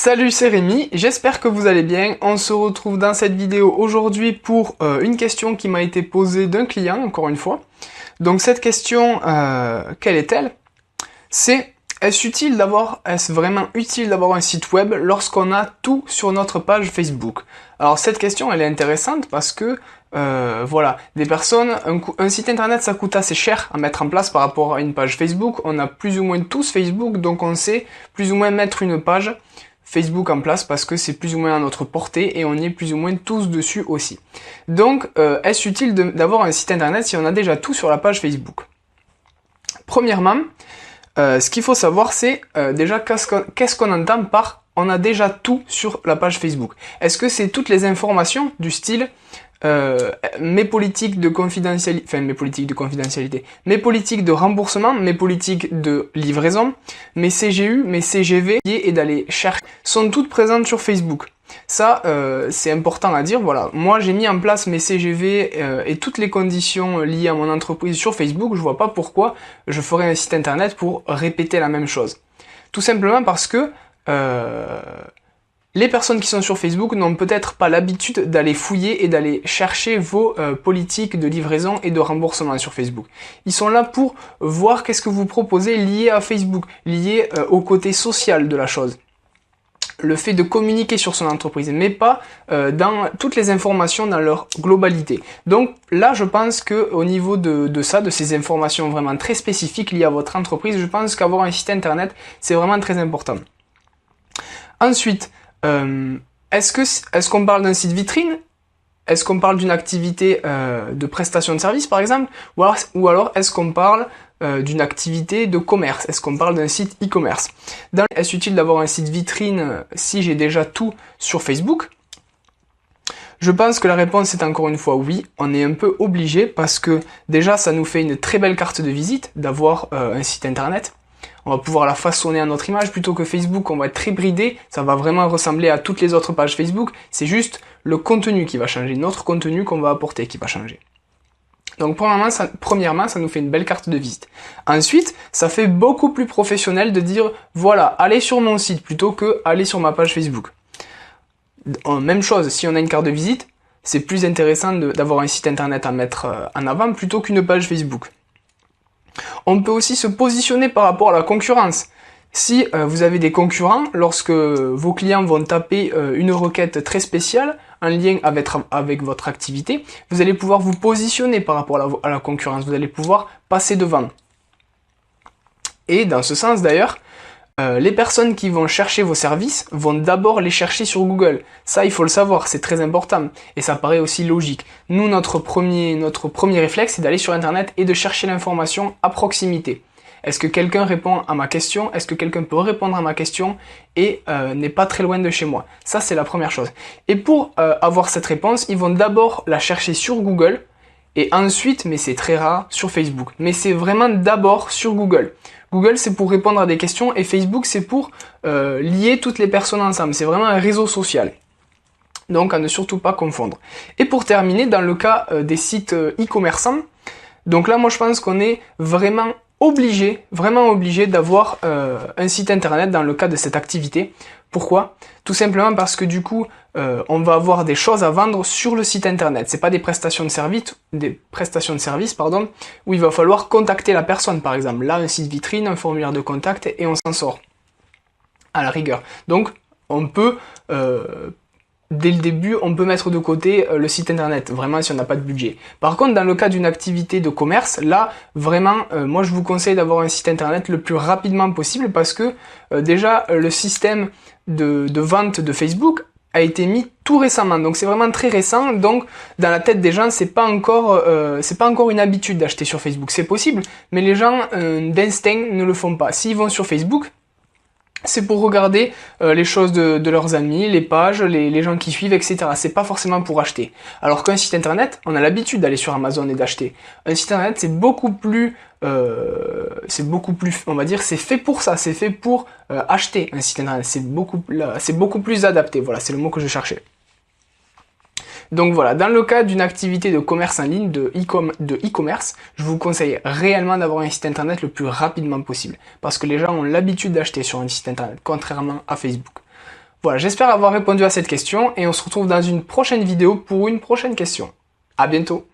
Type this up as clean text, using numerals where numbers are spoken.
Salut, c'est Rémi, j'espère que vous allez bien. On se retrouve dans cette vidéo aujourd'hui pour une question qui m'a été posée d'un client, encore une fois. Donc cette question, quelle est-elle? C'est, est-ce vraiment utile d'avoir un site web lorsqu'on a tout sur notre page Facebook? Alors cette question, elle est intéressante parce que, voilà, des personnes, un site internet ça coûte assez cher à mettre en place par rapport à une page Facebook. On a plus ou moins tous Facebook, donc on sait plus ou moins mettre une page Facebook en place parce que c'est plus ou moins à notre portée et on y est plus ou moins tous dessus aussi. Donc, est-ce utile d'avoir un site internet si on a déjà tout sur la page Facebook? Premièrement, ce qu'il faut savoir, c'est déjà qu'est-ce qu'on entend par on a déjà tout sur la page Facebook. Est-ce que c'est toutes les informations du style mes politiques de confidentialité, mes politiques de remboursement, mes politiques de livraison, mes CGU, mes CGV et d'aller chercher sont toutes présentes sur Facebook. Ça, c'est important à dire. Voilà, moi j'ai mis en place mes CGV et toutes les conditions liées à mon entreprise sur Facebook. Je vois pas pourquoi je ferais un site internet pour répéter la même chose. Tout simplement parce que les personnes qui sont sur Facebook n'ont peut-être pas l'habitude d'aller fouiller et d'aller chercher vos politiques de livraison et de remboursement sur Facebook. Ils sont là pour voir qu'est-ce que vous proposez lié à Facebook, lié au côté social de la chose. Le fait de communiquer sur son entreprise, mais pas dans toutes les informations dans leur globalité. Donc là, je pense que au niveau de ces informations vraiment très spécifiques liées à votre entreprise, je pense qu'avoir un site internet, c'est vraiment très important. Ensuite, est-ce qu'on parle d'un site vitrine? Est-ce qu'on parle d'une activité de prestation de service par exemple? Ou alors est-ce qu'on parle d'une activité de commerce? Est-ce qu'on parle d'un site e-commerce? Est-ce utile d'avoir un site vitrine si j'ai déjà tout sur Facebook? Je pense que la réponse est encore une fois oui, on est un peu obligé parce que déjà ça nous fait une très belle carte de visite d'avoir un site internet. On va pouvoir la façonner à notre image plutôt que Facebook, on va être très bridé, ça va vraiment ressembler à toutes les autres pages Facebook, c'est juste le contenu qui va changer, notre contenu qu'on va apporter qui va changer. Donc premièrement, ça nous fait une belle carte de visite. Ensuite, ça fait beaucoup plus professionnel de dire, voilà, allez sur mon site plutôt que aller sur ma page Facebook. Même chose, si on a une carte de visite, c'est plus intéressant d'avoir un site internet à mettre en avant plutôt qu'une page Facebook. On peut aussi se positionner par rapport à la concurrence. Si vous avez des concurrents, lorsque vos clients vont taper une requête très spéciale en lien avec votre activité, vous allez pouvoir vous positionner par rapport à la concurrence, vous allez pouvoir passer devant. Et dans ce sens d'ailleurs, les personnes qui vont chercher vos services vont d'abord les chercher sur Google. Ça, il faut le savoir, c'est très important. Et ça paraît aussi logique. Nous, notre premier réflexe, c'est d'aller sur Internet et de chercher l'information à proximité. Est-ce que quelqu'un répond à ma question? Est-ce que quelqu'un peut répondre à ma question et n'est pas très loin de chez moi? Ça, c'est la première chose. Et pour avoir cette réponse, ils vont d'abord la chercher sur Google et ensuite, mais c'est très rare, sur Facebook. Mais c'est vraiment d'abord sur Google. Google, c'est pour répondre à des questions et Facebook, c'est pour lier toutes les personnes ensemble. C'est vraiment un réseau social. Donc, à ne surtout pas confondre. Et pour terminer, dans le cas des sites e-commerçants, donc là, moi, je pense qu'on est vraiment obligé d'avoir un site internet dans le cas de cette activité. Pourquoi? Tout simplement parce que du coup, on va avoir des choses à vendre sur le site internet. C'est pas des prestations de service, où il va falloir contacter la personne, par exemple. Là, un site vitrine, un formulaire de contact, et on s'en sort. À la rigueur. Donc, on peut, dès le début, on peut mettre de côté le site internet, vraiment si on n'a pas de budget. Par contre, dans le cas d'une activité de commerce, là, vraiment, moi je vous conseille d'avoir un site internet le plus rapidement possible parce que déjà, le système de vente de Facebook a été mis tout récemment, donc c'est vraiment très récent, donc dans la tête des gens, c'est pas encore une habitude d'acheter sur Facebook, c'est possible, mais les gens d'instinct ne le font pas. S'ils vont sur Facebook, c'est pour regarder les choses de leurs amis, les pages, les gens qui suivent, etc. C'est pas forcément pour acheter. Alors qu'un site internet, on a l'habitude d'aller sur Amazon et d'acheter. Un site internet, c'est beaucoup plus, on va dire, c'est fait pour ça. C'est fait pour acheter un site internet. C'est beaucoup plus adapté. Voilà, c'est le mot que je cherchais. Donc voilà, dans le cas d'une activité de commerce en ligne, de e-commerce, je vous conseille réellement d'avoir un site internet le plus rapidement possible. Parce que les gens ont l'habitude d'acheter sur un site internet, contrairement à Facebook. Voilà, j'espère avoir répondu à cette question et on se retrouve dans une prochaine vidéo pour une prochaine question. À bientôt.